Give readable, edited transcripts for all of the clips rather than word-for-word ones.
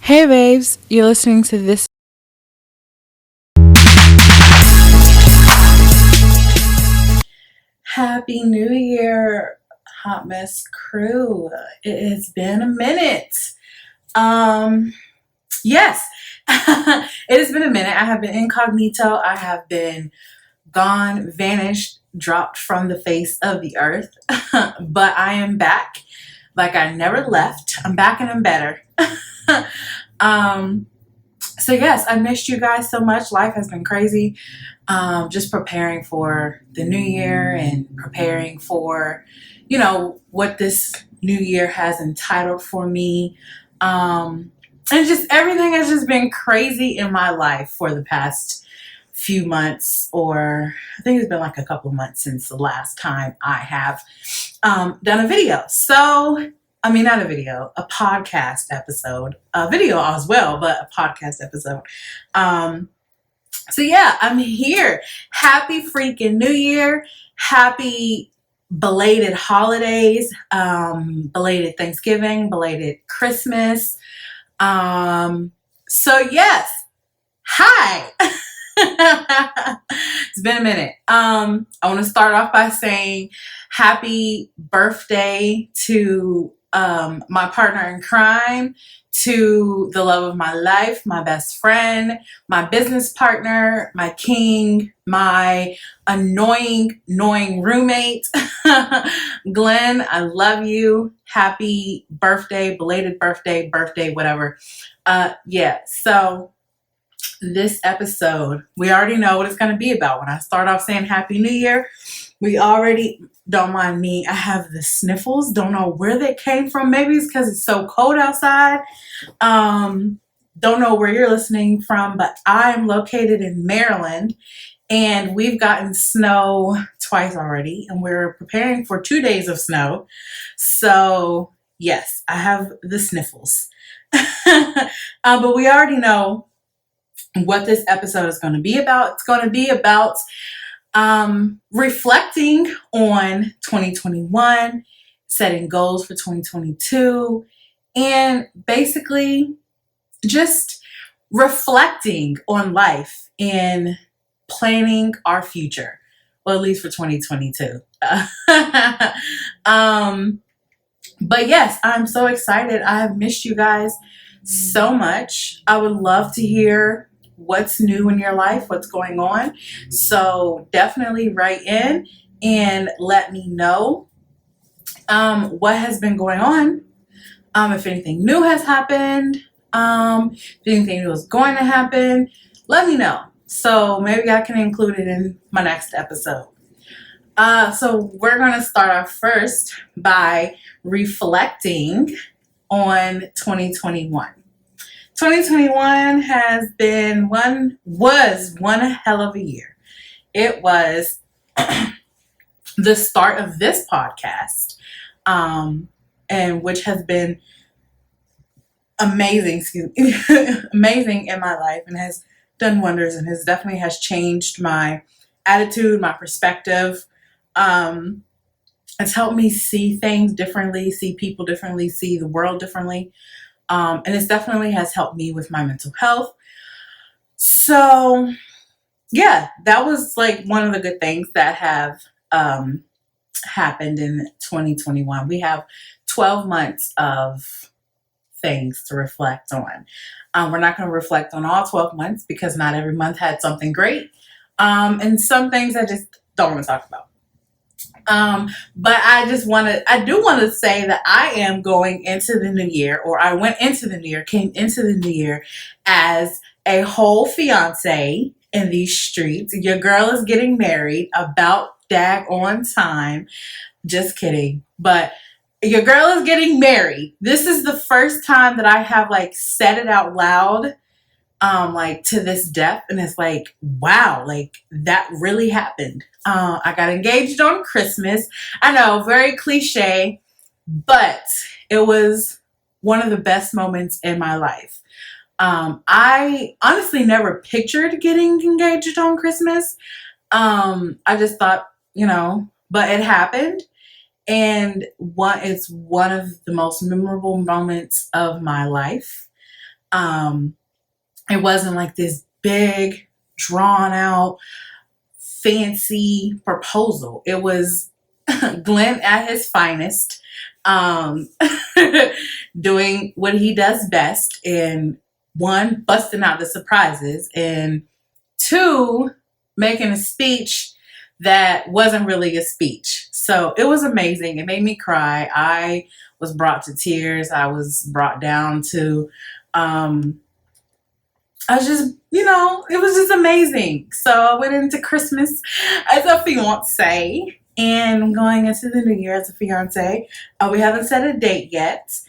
Hey babes, you're listening to this. Happy New Year, Hot Mess crew. It has been a minute. Yes, it has been a minute. I have been incognito. I have been gone, vanished, dropped from the face of the earth. But I am back like I never left. I'm back and I'm better. um, so yes, I missed you guys so much. Life has been crazy. Just preparing for the new year and preparing for, what this new year has entitled for me. And just everything has just been crazy in my life for the past few months, or I think it's been like a couple of months since the last time I have done a video. So, I mean, not a video, a podcast episode, a video as well, but a podcast episode. So yeah, I'm here. Happy freaking New Year. Happy belated holidays, belated Thanksgiving, belated Christmas. So yes, hi. It's been a minute. I want to start off by saying happy birthday to my partner in crime, to the love of my life, my best friend, my business partner, my king, my annoying roommate, Glenn. I love you. Happy birthday, belated birthday, whatever. Yeah, so this episode, we already know what it's going to be about. When I start off saying Happy New Year, we already, don't mind me, I have the sniffles. Don't know where they came from. Maybe it's because it's so cold outside. Don't know where you're listening from, but I am located in Maryland, and we've gotten snow twice already, and we're preparing for 2 days of snow. So yes, I have the sniffles. But we already know what this episode is going to be about. It's going to be about reflecting on 2021, setting goals for 2022, and basically just reflecting on life and planning our future. Well, at least for 2022. But yes, I'm so excited. I have missed you guys so much. I would love to hear what's new in your life, what's going on. So definitely write in and let me know what has been going on. If anything new has happened, if anything new is going to happen, let me know. So maybe I can include it in my next episode. So we're going to start off first by reflecting on 2021. 2021 was one hell of a year. It was the start of this podcast, and which has been amazing, amazing in my life, and has done wonders, and has definitely has changed my attitude, my perspective. It's helped me see things differently, see people differently, see the world differently. And it definitely has helped me with my mental health. So yeah, that was like one of the good things that have happened in 2021. We have 12 months of things to reflect on. We're not going to reflect on all 12 months because not every month had something great. And some things I just don't want to talk about. But I do want to say that I am going into the new year, or I went into the new year, came into the new year as a whole fiance in these streets. Your girl is getting married about daggone time. Just kidding. But your girl is getting married. This is the first time that I have like said it out loud, like to this depth, and it's like, wow, like that really happened. I got engaged on Christmas. I know, very cliche, but it was one of the best moments in my life. I honestly never pictured getting engaged on Christmas. I just thought, but it happened. And it's one of the most memorable moments of my life. Um, it wasn't like this big, drawn out, fancy proposal. It was Glenn at his finest, um, doing what he does best, and one, busting out the surprises, and two, making a speech that wasn't really a speech. So it was amazing. It made me cry. I was brought to tears. I was brought down to, I was just, it was just amazing. So I went into Christmas as a fiance, and I'm going into the new year as a fiance. We haven't set a date yet.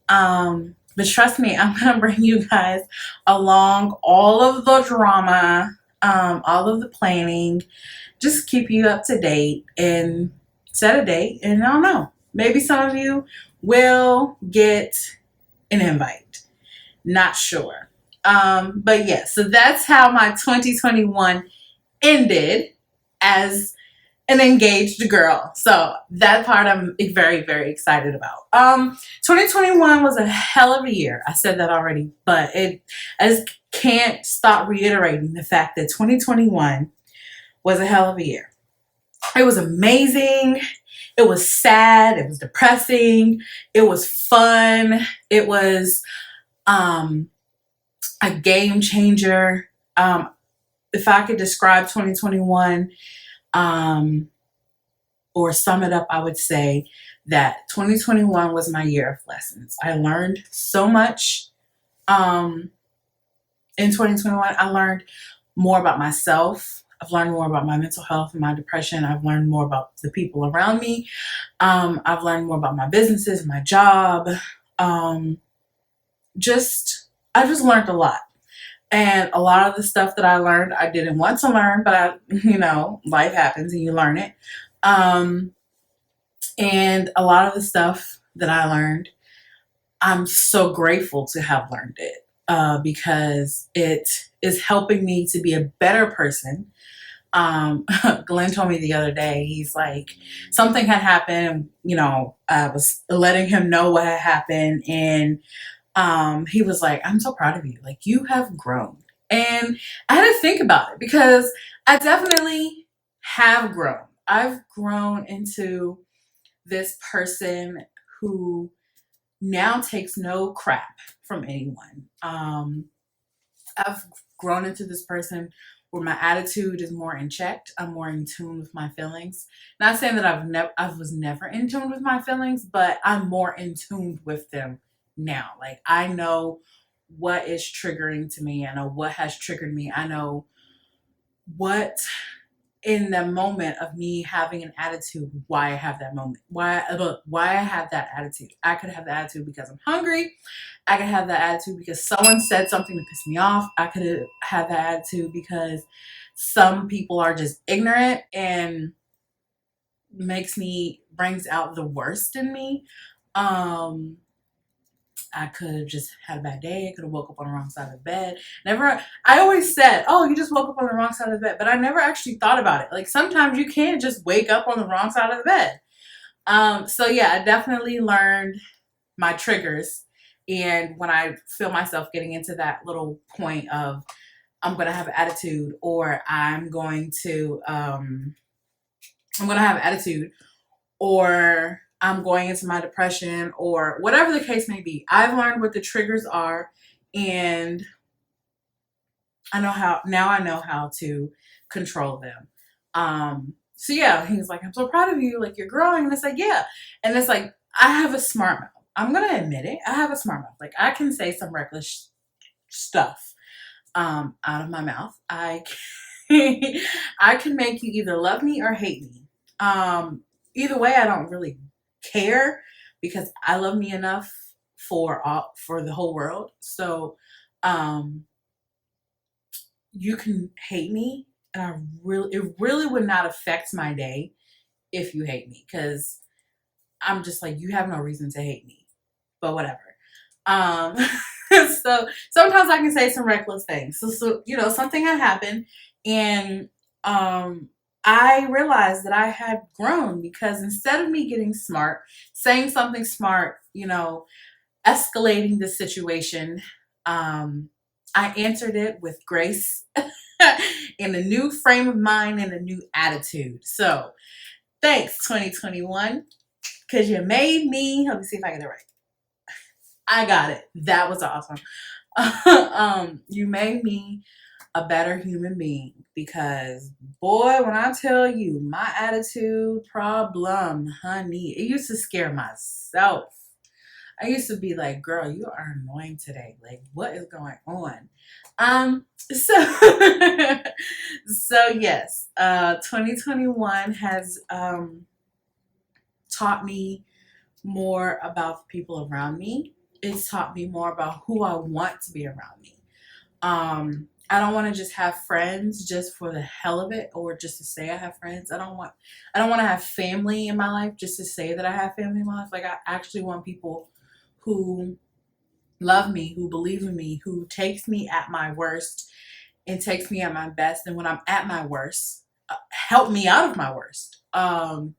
But trust me, I'm going to bring you guys along all of the drama, all of the planning, just keep you up to date and set a date. And I don't know, maybe some of you will get an invite. Not sure. But yeah, so that's how my 2021 ended as an engaged girl. So that part I'm very, very excited about. 2021 was a hell of a year. I said that already, but I just can't stop reiterating the fact that 2021 was a hell of a year. It was amazing. It was sad. It was depressing. It was fun. It was a game changer. If I could describe 2021 or sum it up, I would say that 2021 was my year of lessons. I learned so much in 2021. I learned more about myself. I've learned more about my mental health and my depression. I've learned more about the people around me. I've learned more about my businesses, my job. I just learned a lot. And a lot of the stuff that I learned, I didn't want to learn, but life happens and you learn it. And a lot of the stuff that I learned, I'm so grateful to have learned it because it is helping me to be a better person. Glenn told me the other day, he's like, something had happened, I was letting him know what had happened, and he was like, I'm so proud of you. Like, you have grown. And I had to think about it because I definitely have grown. I've grown into this person who now takes no crap from anyone. I've grown into this person where my attitude is more in check. I'm more in tune with my feelings. Not saying that I was never in tune with my feelings, but I'm more in tune with them now. Like, I know what is triggering to me. I know what has triggered me. I know what in the moment of me having an attitude, why I have that moment, why I have that attitude. I could have the attitude because I'm hungry. I could have that attitude because someone said something to piss me off. I could have that attitude because some people are just ignorant and brings out the worst in me. I could have just had a bad day. I could have woke up on the wrong side of the bed. I always said, oh, you just woke up on the wrong side of the bed. But I never actually thought about it. Like, sometimes you can't just wake up on the wrong side of the bed. So yeah, I definitely learned my triggers. And when I feel myself getting into that little point of, I'm going to have attitude, or I'm going to have attitude, or I'm going into my depression, or whatever the case may be. I've learned what the triggers are, and I know how to control them. So yeah, he's like, I'm so proud of you. Like, you're growing. And it's like, yeah. And it's like, I have a smart mouth. I'm going to admit it. I have a smart mouth. Like, I can say some reckless stuff out of my mouth. I can make you either love me or hate me. Either way, I don't really care because I love me enough for the whole world. So you can hate me, and it really would not affect my day if you hate me, because I'm just like, you have no reason to hate me, but whatever. So sometimes I can say some reckless things. So something had happened, and I realized that I had grown, because instead of me getting smart, saying something smart, escalating the situation, I answered it with grace in a new frame of mind and a new attitude. So thanks, 2021, because you made me. Let me see if I get it right. I got it. That was awesome. You made me a better human being because, boy, when I tell you my attitude problem, honey, it used to scare myself. I used to be like, girl, you are annoying today. Like, what is going on? So so yes, 2021 has taught me more about the people around me. It's taught me more about who I want to be around me. I don't want to just have friends just for the hell of it or just to say I have friends. I don't want to have family in my life just to say that I have family in my life. Like, I actually want people who love me, who believe in me, who takes me at my worst and takes me at my best. And when I'm at my worst, help me out of my worst. Or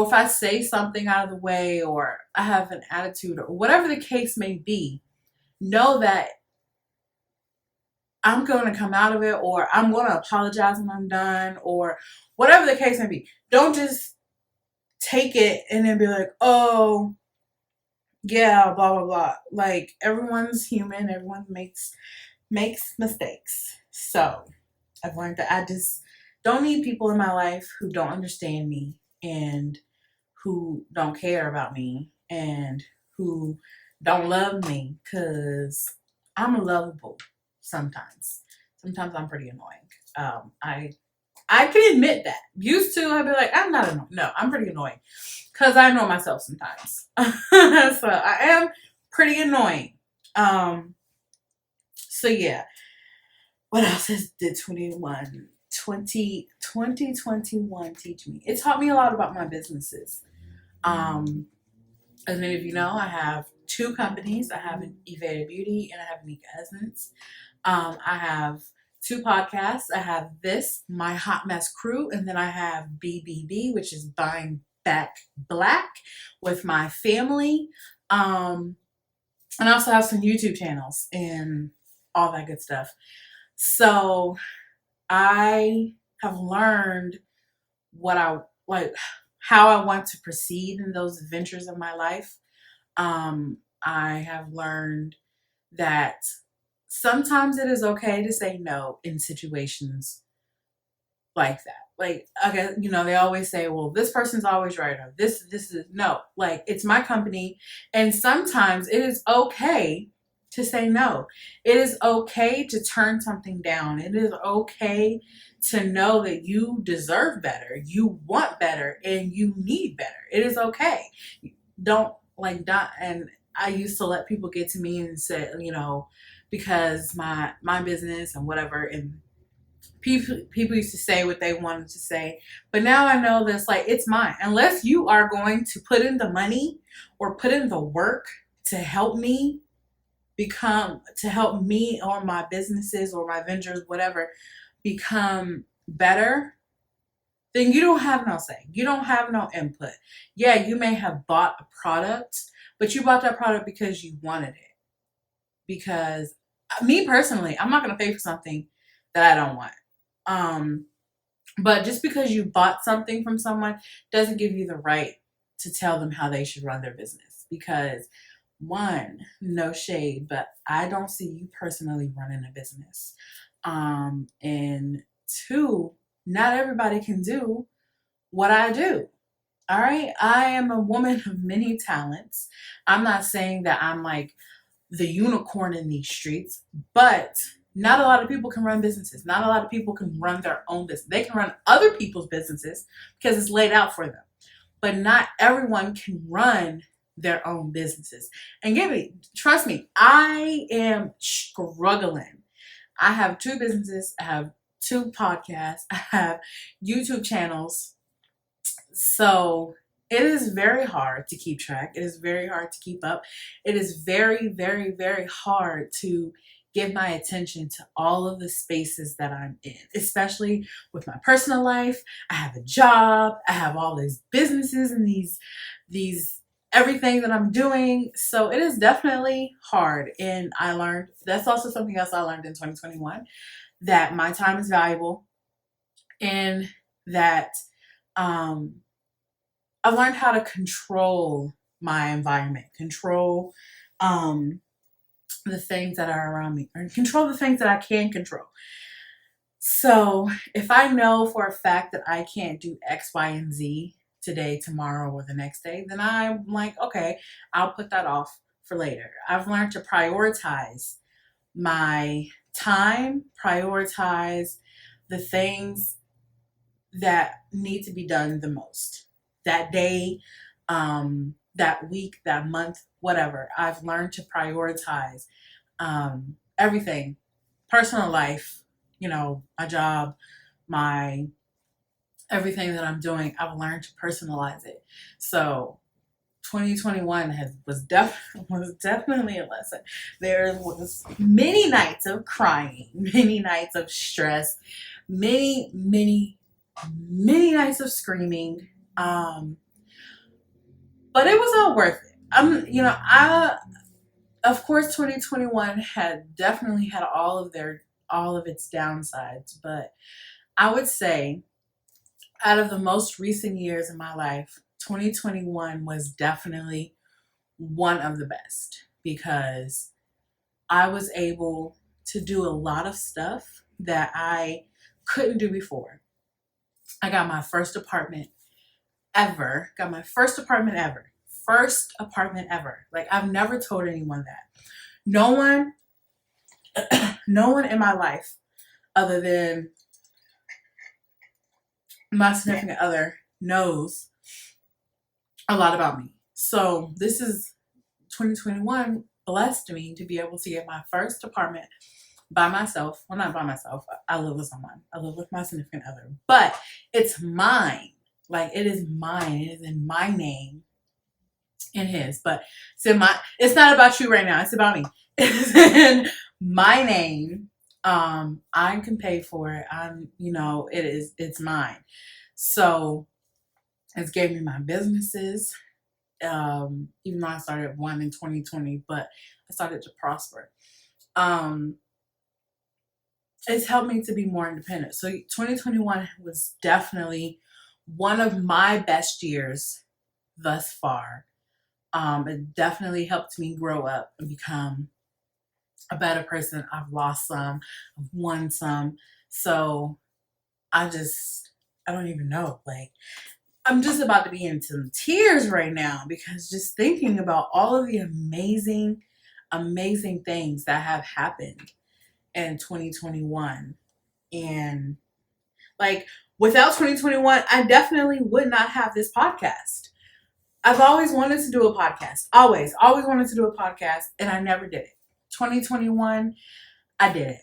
if I say something out of the way or I have an attitude or whatever the case may be, know that I'm going to come out of it or I'm going to apologize when I'm done or whatever the case may be. Don't just take it and then be like, oh, yeah, blah, blah, blah. Like, everyone's human. Everyone makes mistakes. So I've learned that I just don't need people in my life who don't understand me and who don't care about me and who don't love me because I'm lovable sometimes. Sometimes I'm pretty annoying. I can admit that. Used to, I'd be like, I'm not annoying. No, I'm pretty annoying because I know myself sometimes. So I am pretty annoying. So yeah. What else did 2021 teach me? It taught me a lot about my businesses. As many of you know, I have two companies. I have an Evada Beauty and I have Mika Essence. I have two podcasts. I have this, My Hot Mess Crew, and then I have BBB, which is Buying Back Black with my family. And I also have some YouTube channels and all that good stuff. So I have learned what I like, how I want to proceed in those adventures of my life. I have learned that sometimes it is okay to say no in situations like that. Like, okay, they always say, well, this person's always right, or this is no. Like, it's my company, and sometimes it is okay to say no. It is okay to turn something down. It is okay to know that you deserve better, you want better, and you need better. It is okay. Don't and I used to let people get to me and say, because my business and whatever, and people used to say what they wanted to say, but now I know that's like, it's mine. Unless you are going to put in the money or put in the work to help me or my businesses or my ventures, whatever, become better, then you don't have no say. You don't have no input. Yeah, you may have bought a product, but you bought that product because you wanted it. Because me personally, I'm not going to pay for something that I don't want. But just because you bought something from someone doesn't give you the right to tell them how they should run their business. Because one, no shade, but I don't see you personally running a business. And two, not everybody can do what I do. All right. I am a woman of many talents. I'm not saying that I'm like the unicorn in these streets, but not a lot of people can run businesses. Not a lot of people can run their own business. They can run other people's businesses because it's laid out for them. But not everyone can run their own businesses. And trust me, I am struggling. I have two businesses. I have two podcasts. I have YouTube channels. So it is very hard to keep track. It is very hard to keep up. It is very, very, very hard to give my attention to all of the spaces that I'm in, especially with my personal life. I have a job. I have all these businesses and these everything that I'm doing. So it is definitely hard. And I learned, that's also something else I learned in 2021, that my time is valuable, and that um, I've learned how to control my environment, control um, the things that are around me, or control the things that I can control. So if I know for a fact that I can't do X, Y, and Z today, tomorrow, or the next day, then I'm like, okay, I'll put that off for later. I've learned to prioritize my time, prioritize the things that need to be done the most that day, that week, that month, whatever. I've learned to prioritize everything, personal life, my job, my everything that I'm doing. I've learned to personalize it. So 2021 was definitely a lesson. There was many nights of crying, many nights of stress, many nights of screaming. But it was all worth it. I of course 2021 had definitely had all of its downsides, but I would say out of the most recent years in my life, 2021 was definitely one of the best, because I was able to do a lot of stuff that I couldn't do before. I got my first apartment ever. Got my first apartment ever. First apartment ever. Like, I've never told anyone that. No one, no one in my life other than my significant other knows a lot about me. So this is 2021 blessed me to be able to get my first apartment by myself. Well, not by myself. I live with someone. I live with my significant other. But it's mine. Like, it is mine. It is in my name and his. But it's not about you right now. It's about me. It's in my name. I can pay for it. It's mine. So it's gave me my businesses. Even though I started one in 2020, but I started to prosper. It's helped me to be more independent. So 2021 was definitely one of my best years thus far. It definitely helped me grow up and become a better person. I've lost some, I've won some. So I don't even know. Like, I'm just about to be in some tears right now, because just thinking about all of the amazing, amazing things that have happened in 2021. And like, without 2021, I definitely would not have this podcast. I've always wanted to do a podcast. Always wanted to do a podcast, and I never did it. 2021, I did it.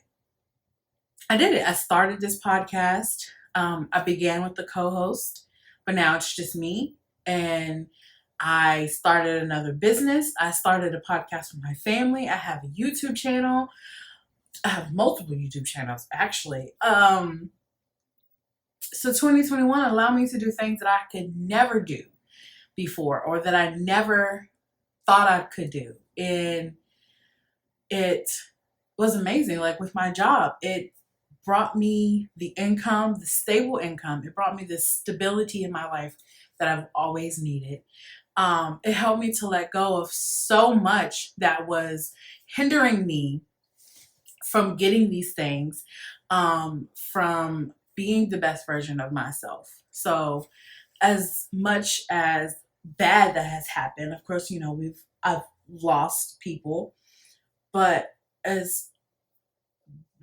I started this podcast. I began with the co-host, but now it's just me. And I started another business. I started a podcast with my family. I have a YouTube channel. I have multiple YouTube channels, actually. So 2021 allowed me to do things that I could never do before, or that I never thought I could do. And it was amazing. Like, with my job, it brought me the income, the stable income. It brought me the stability in my life that I've always needed. It helped me to let go of so much that was hindering me from getting these things, from being the best version of myself. So as much as bad that has happened, of course, I've lost people, but as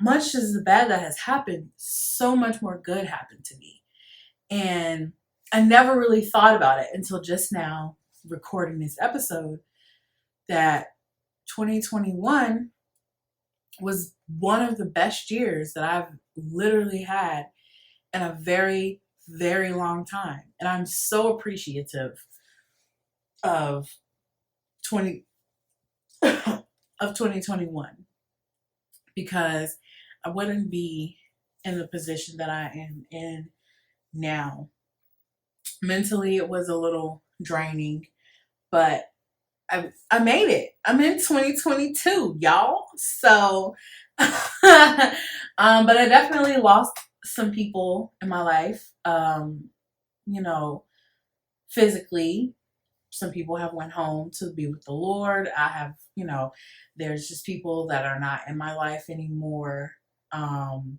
much as the bad that has happened, so much more good happened to me. And I never really thought about it until just now, recording this episode, that 2021 was one of the best years that I've literally had in a very, very long time. And I'm so appreciative of 20 of 2021, because I wouldn't be in the position that I am in now. Mentally, it was a little draining, but I made it. I'm in 2022, y'all. So, but I definitely lost some people in my life. You know, physically, some people have went home to be with the Lord. I have, there's just people that are not in my life anymore. Um,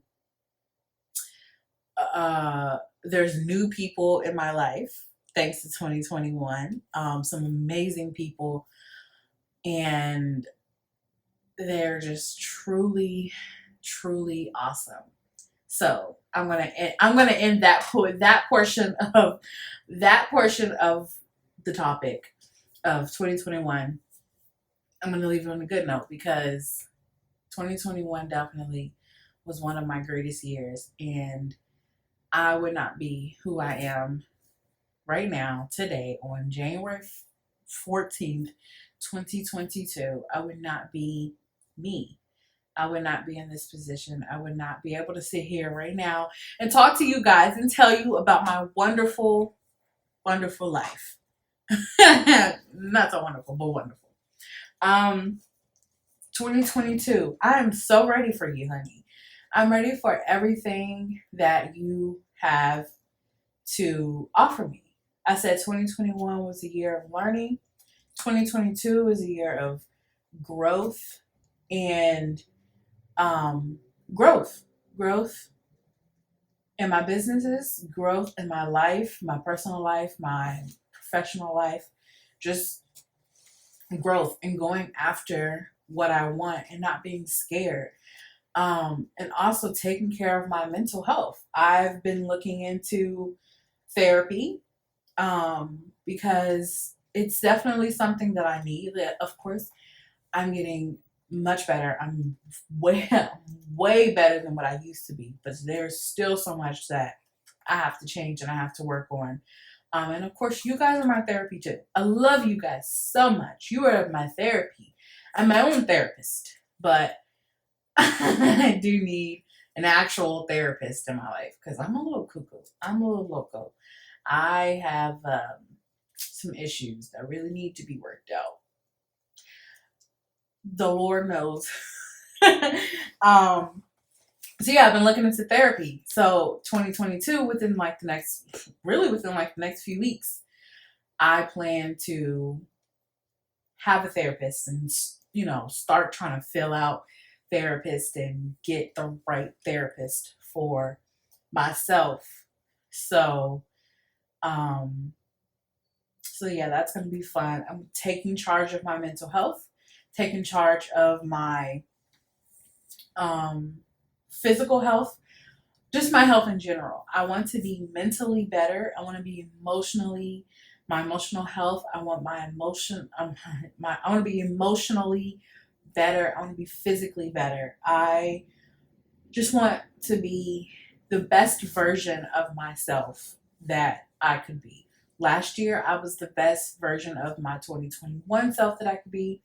there's new people in my life thanks to 2021. Some amazing people, and they're just truly, truly awesome. So I'm gonna end that portion of the topic of 2021. I'm gonna leave it on a good note because 2021 definitely was one of my greatest years, and I would not be who I am right now today on January 14th, 2022. I would not be me. I would not be in this position. I would not be able to sit here right now and talk to you guys and tell you about my wonderful, wonderful life. Not so wonderful, but wonderful. Um, 2022. I am so ready for you, honey. I'm ready for everything that you have to offer me. I said 2021 was a year of learning. 2022 is a year of growth and um, growth, growth in my businesses, growth in my life, my personal life, my professional life, just growth and going after what I want and not being scared. And also taking care of my mental health. I've been looking into therapy because it's definitely something that I need. Of course, I'm getting much better. I'm way, way better than what I used to be, but there's still so much that I have to change and I have to work on. And of course, you guys are my therapy too. I love you guys so much. You are my therapy. I'm my own therapist, but I do need an actual therapist in my life because I'm a little cuckoo. I'm a little loco. I have some issues that really need to be worked out. The Lord knows. um, so yeah, I've been looking into therapy. So 2022, within like the next few weeks, I plan to have a therapist and start trying to fill out therapist and get the right therapist for myself. So um so yeah, that's going to be fun. I'm taking charge of my mental health, taking charge of my um physical health, just my health in general. I want to be mentally better. I want to be my emotional health. I want I want to be emotionally better. I want to be physically better. I just want to be the best version of myself that I could be. Last year, I was the best version of my 2021 self that I could be.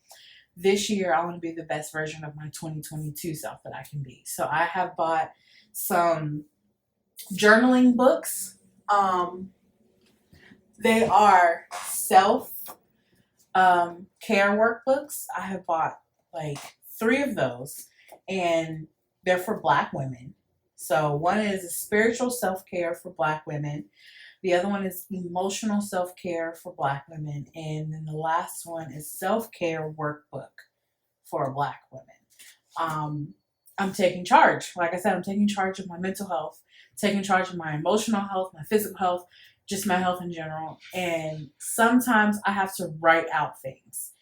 This year, I want to be the best version of my 2022 self that I can be. So I have bought some journaling books. They are self care workbooks. I have bought like 3 of those, and they're for Black women. So one is a spiritual self care for Black women. The other one is emotional self care for Black women, and then the last one is self care workbook for Black women. Um, I'm taking charge. Like I said, I'm taking charge of my mental health, taking charge of my emotional health, my physical health, just my health in general. And sometimes I have to write out things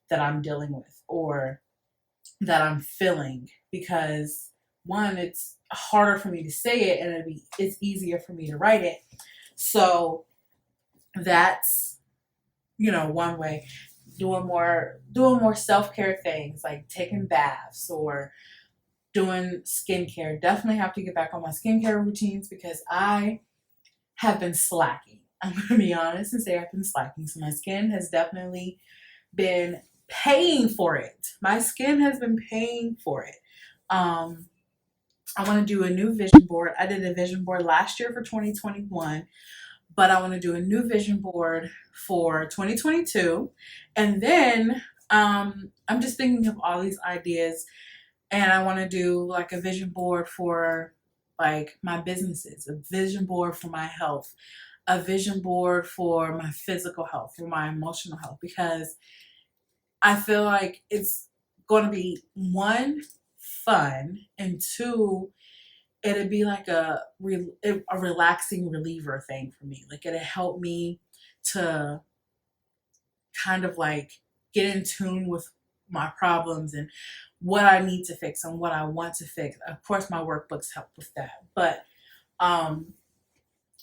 that I'm dealing with or that I'm feeling because one, it's harder for me to say it, and it's easier for me to write it. So that's one way. Doing more self-care things like taking baths or doing skincare. Definitely have to get back on my skincare routines because I have been slacking. I'm going to be honest and say I've been slacking. So my skin has definitely been paying for it. My skin has been paying for it. I want to do a new vision board. I did a vision board last year for 2021, but I want to do a new vision board for 2022. And then I'm just thinking of all these ideas, and I want to do like a vision board for like my businesses, a vision board for my health, a vision board for my physical health, for my emotional health, because I feel like it's going to be one, fun, and two, it'd be like a relaxing reliever thing for me. Like it'd help me to kind of like get in tune with my problems and what I need to fix and what I want to fix. Of course, my workbooks help with that, but um,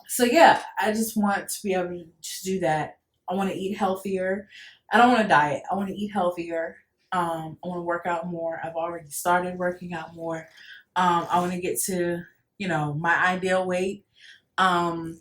so yeah, I just want to be able to do that. I want to eat healthier. I don't want to diet. I want to eat healthier. I want to work out more. I've already started working out more. I want to get to, my ideal weight. Um,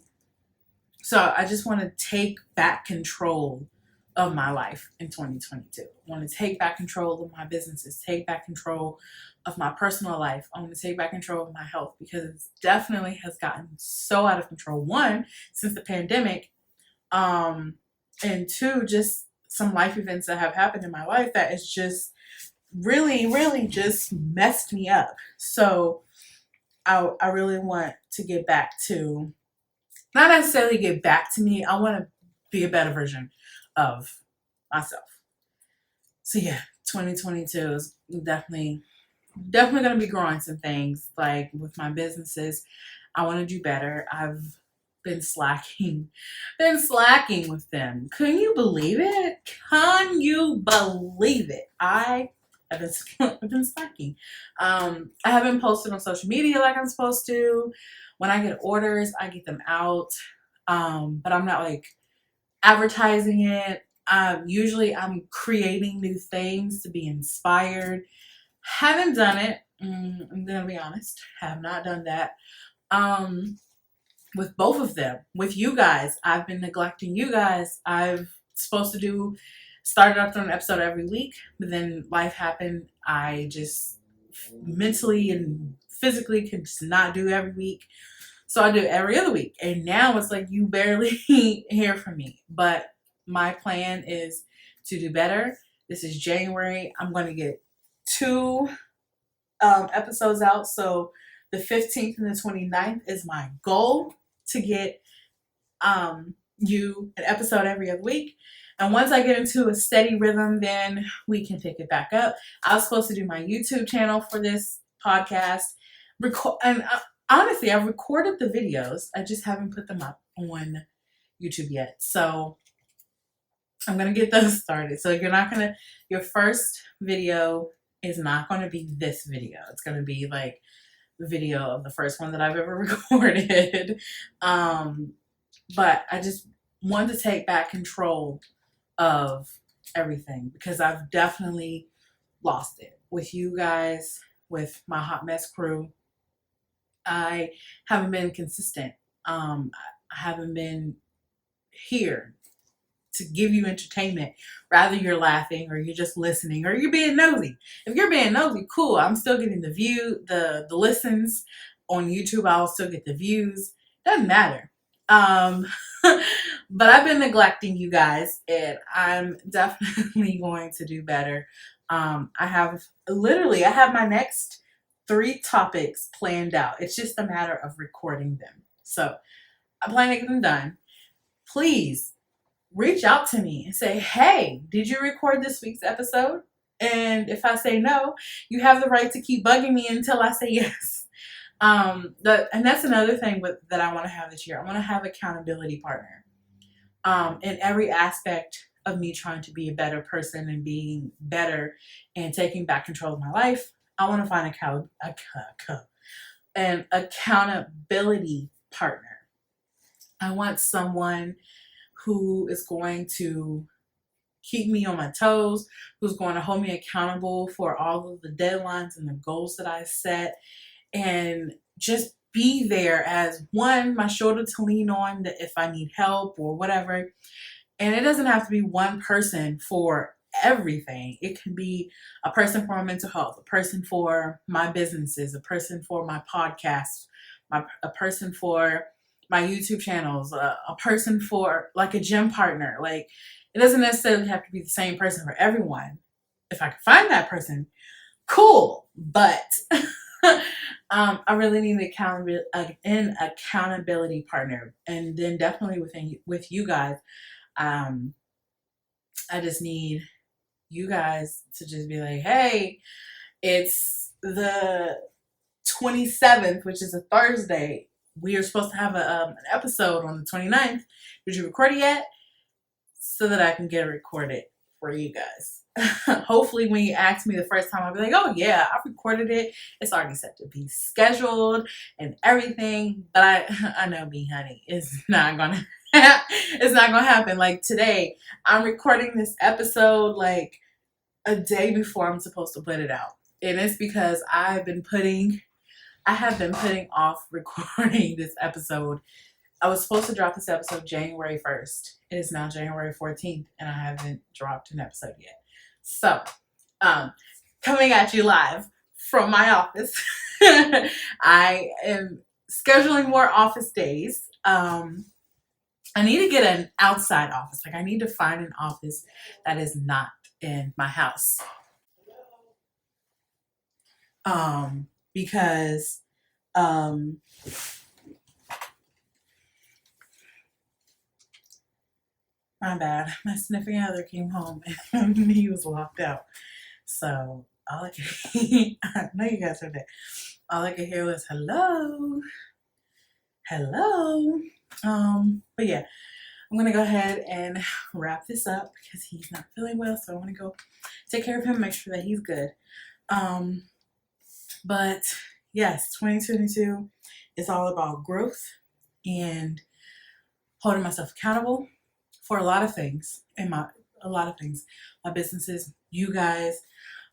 so I just want to take back control of my life in 2022. I want to take back control of my businesses, take back control of my personal life. I want to take back control of my health because it definitely has gotten so out of control. One, since the pandemic, and two, just some life events that have happened in my life that is just really, really just messed me up. So I really want to get back to, not necessarily get back to me. I want to be a better version of myself. So yeah, 2022 is definitely going to be growing some things like with my businesses. I want to do better. I've been slacking with them. Can you believe it? Can you believe it? I have been, I've been slacking. I haven't posted on social media like I'm supposed to. When I get orders, I get them out. But I'm not like advertising it. Usually I'm creating new things to be inspired. Haven't done it. I'm gonna be honest. Have not done that. Um, with both of them, with you guys, I've been neglecting you guys. I've supposed to started off doing an episode every week, but then life happened. I just mentally and physically could just not do every week. So I do every other week. And now it's like you barely hear from me. But my plan is to do better. This is January. I'm going to get two episodes out. So the 15th and the 29th is my goal to get you an episode every other week. And once I get into a steady rhythm, then we can pick it back up. I was supposed to do my YouTube channel for this podcast. Honestly, I've recorded the videos. I just haven't put them up on YouTube yet. So I'm going to get those started. So your first video is not going to be this video. It's going to be like the video of the first one that I've ever recorded. But I just want to take back control of everything because I've definitely lost it with you guys, with my hot mess crew. I haven't been consistent. I haven't been here to give you entertainment. Rather you're laughing or you're just listening or you're being nosy. If you're being nosy, cool. I'm still getting the listens on YouTube. I'll still get the views. Doesn't matter. But I've been neglecting you guys and I'm definitely going to do better. I have my next 3 topics planned out. It's just a matter of recording them. So I plan to get them done. Please reach out to me and say, hey, did you record this week's episode? And if I say no, you have the right to keep bugging me until I say yes. And that's another thing that I want to have this year. I want to have accountability partner. In every aspect of me trying to be a better person and being better and taking back control of my life, I want to find an accountability partner. I want someone who is going to keep me on my toes, who's going to hold me accountable for all of the deadlines and the goals that I set, and just be there as my shoulder to lean on that if I need help or whatever. And it doesn't have to be one person for everything. It can be a person for my mental health, a person for my businesses, a person for my podcast, a person for my YouTube channels, a person for like a gym partner. Like, it doesn't necessarily have to be the same person for everyone. If I can find that person, cool. But I really need an accountability partner, and then definitely with you guys. Um, I just need you guys to just be like, hey, it's the 27th, which is a Thursday. We are supposed to have an episode on the 29th. Did you record it yet? So that I can get it recorded for you guys. Hopefully when you ask me the first time, I'll be like, oh yeah, I recorded it. It's already set to be scheduled and everything. But I know me, honey, it's not gonna it's not gonna happen. Like today, I'm recording this episode like a day before I'm supposed to put it out. And it's because I have been putting off recording this episode. I was supposed to drop this episode January 1st. It is now January 14th, and I haven't dropped an episode yet. So, coming at you live from my office. I am scheduling more office days. I need to get an outside office. Like, I need to find an office that is not in my house. Because my bad. My sniffing other came home and he was locked out. So all I could I know you guys heard that. All I could hear was hello. Hello. But yeah, I'm gonna go ahead and wrap this up because he's not feeling well. So I want to go take care of him, make sure that he's good. But yes, 2022 is all about growth and holding myself accountable for a lot of things my businesses, you guys,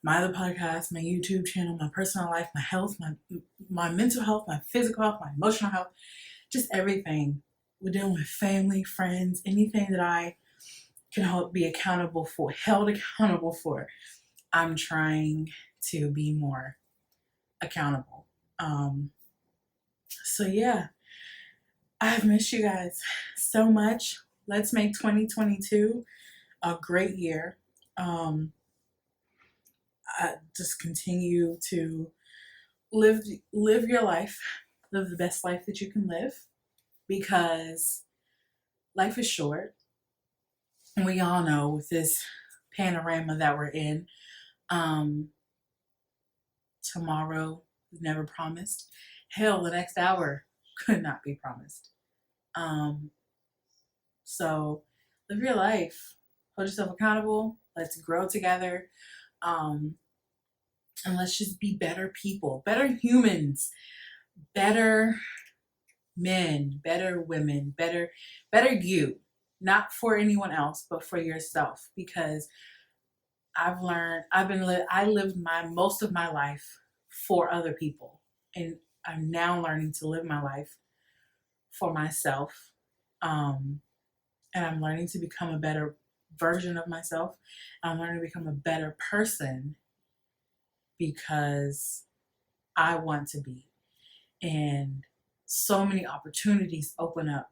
my other podcast, my YouTube channel, my personal life, my health, my mental health, my physical health, my emotional health, just everything. We're dealing with family, friends, anything that I can held accountable for. I'm trying to be more accountable. So yeah, I've missed you guys so much. Let's make 2022 a great year. I just continue to live your life, live the best life that you can live, because life is short. And we all know with this panorama that we're in, tomorrow is never promised. Hell, the next hour could not be promised. So live your life, hold yourself accountable. Let's grow together. And let's just be better people, better humans, better men, better women, better you. Not for anyone else, but for yourself. Because I lived most of my life for other people, and I'm now learning to live my life for myself. And I'm learning to become a better version of myself. I'm learning to become a better person because I want to be. And so many opportunities open up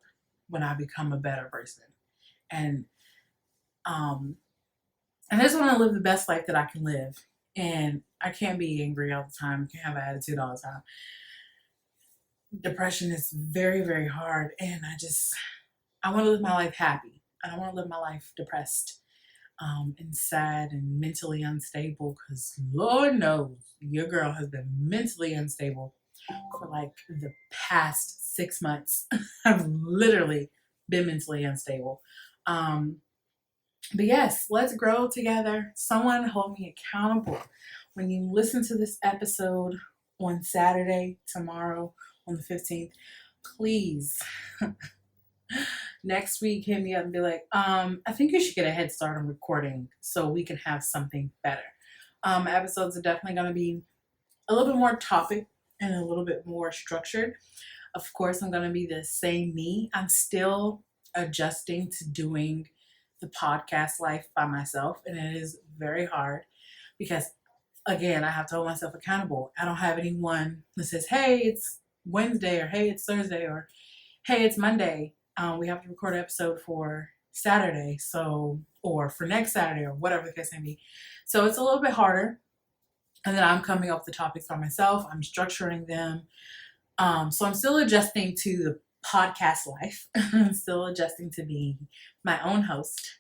when I become a better person. And I just want to live the best life that I can live. And I can't be angry all the time. I can't have an attitude all the time. Depression is very, very hard. And I want to live my life happy. I don't want to live my life depressed and sad and mentally unstable, because Lord knows your girl has been mentally unstable for like the past 6 months. I've literally been mentally unstable. But yes, let's grow together. Someone hold me accountable. When you listen to this episode on Saturday, tomorrow, on the 15th, please, next week hit me up and be like, I think you should get a head start on recording so we can have something better. Episodes are definitely going to be a little bit more topic and a little bit more structured. Of course, I'm going to be the same me. I'm still adjusting to doing the podcast life by myself, and it is very hard because, again, I have to hold myself accountable. I don't have anyone that says, hey, it's Wednesday, or hey, it's Thursday, or hey, it's Monday. We have to record an episode for Saturday, or for next Saturday, or whatever the case may be. So it's a little bit harder. And then I'm coming up with the topics by myself. I'm structuring them. So I'm still adjusting to the podcast life. I'm still adjusting to being my own host,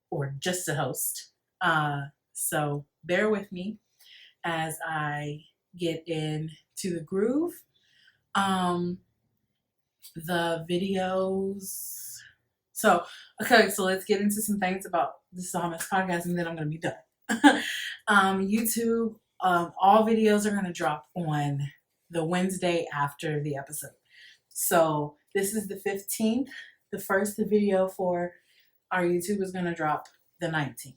or just a host. So bear with me as I get into the groove. The videos. So let's get into some things about the Psalmist podcast, and then I'm going to be done. YouTube, all videos are going to drop on the Wednesday after the episode. So this is the 15th. The first video for our YouTube is going to drop the 19th.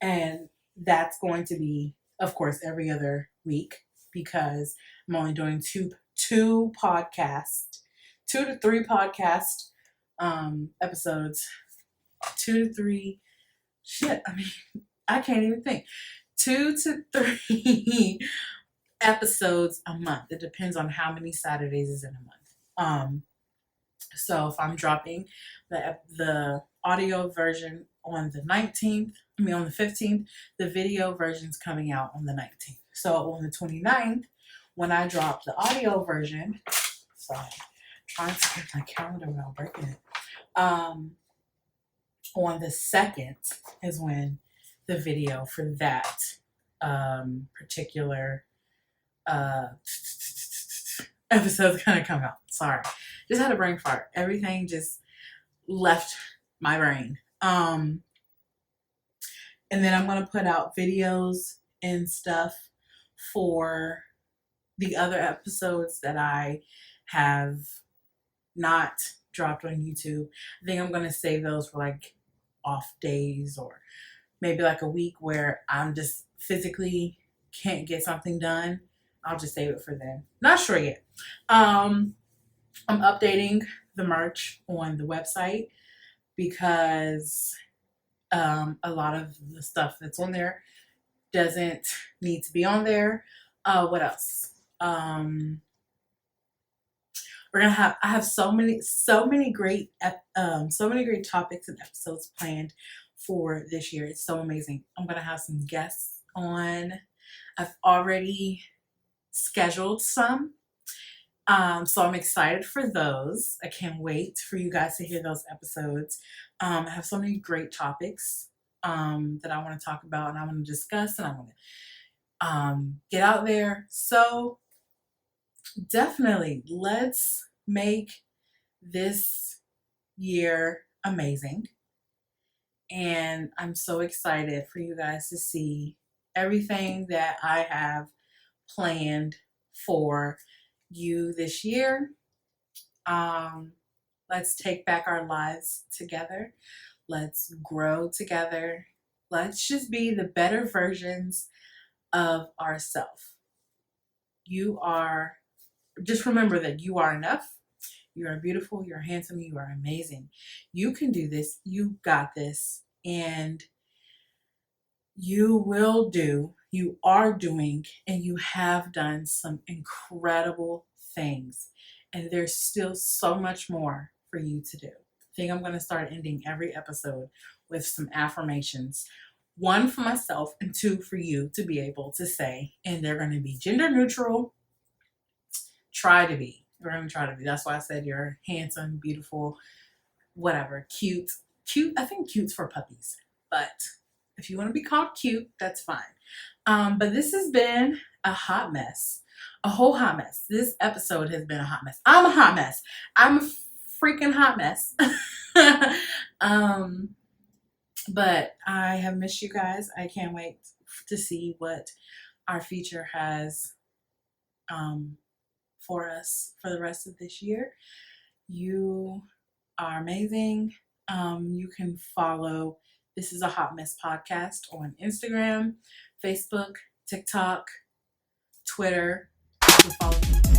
And that's going to be, of course, every other week, because I'm only doing two to 3 podcast episodes. 2 to 3. Shit, I mean, I can't even think. 2 to 3 episodes a month. It depends on how many Saturdays is in a month. So if I'm dropping the audio version on the 19th, on the 15th, the video version's coming out on the 19th. So on the 29th, when I drop the audio version, sorry, I'm trying to get my calendar without breaking it. On the 2nd is when the video for that particular episode's gonna come out. Sorry, just had a brain fart. Everything just left my brain. And then I'm gonna put out videos and stuff for the other episodes that I have not dropped on YouTube. I think I'm gonna save those for like off days, or maybe like a week where I'm just physically can't get something done. I'll just save it for then. Not sure yet. I'm updating the merch on the website because a lot of the stuff that's on there doesn't need to be on there. What else? I have so many great topics and episodes planned for this year. It's so amazing. I'm gonna have some guests on. I've already scheduled some. So I'm excited for those. I can't wait for you guys to hear those episodes. I have so many great topics that I want to talk about, and I want to discuss, and I want to get out there. So definitely, let's make this year amazing. And I'm so excited for you guys to see everything that I have planned for you this year. Let's take back our lives together. Let's grow together. Let's just be the better versions of ourselves. Just remember that you are enough. You are beautiful. You're handsome. You are amazing. You can do this. You got this. And you will do, you are doing, and you have done some incredible things. And there's still so much more for you to do. I think I'm going to start ending every episode with some affirmations. 1 for myself and 2 for you to be able to say. And they're going to be gender neutral. Try to be. We're going to try to be. That's why I said you're handsome, beautiful, whatever, cute. Cute, I think cute's for puppies. But if you want to be called cute, that's fine. But this has been a hot mess. A whole hot mess. This episode has been a hot mess. I'm a hot mess. I'm a freaking hot mess. But I have missed you guys. I can't wait to see what our future has for us for the rest of this year. You are amazing. You can follow This Is a Hot Mess Podcast on Instagram, Facebook, TikTok, Twitter. You can follow me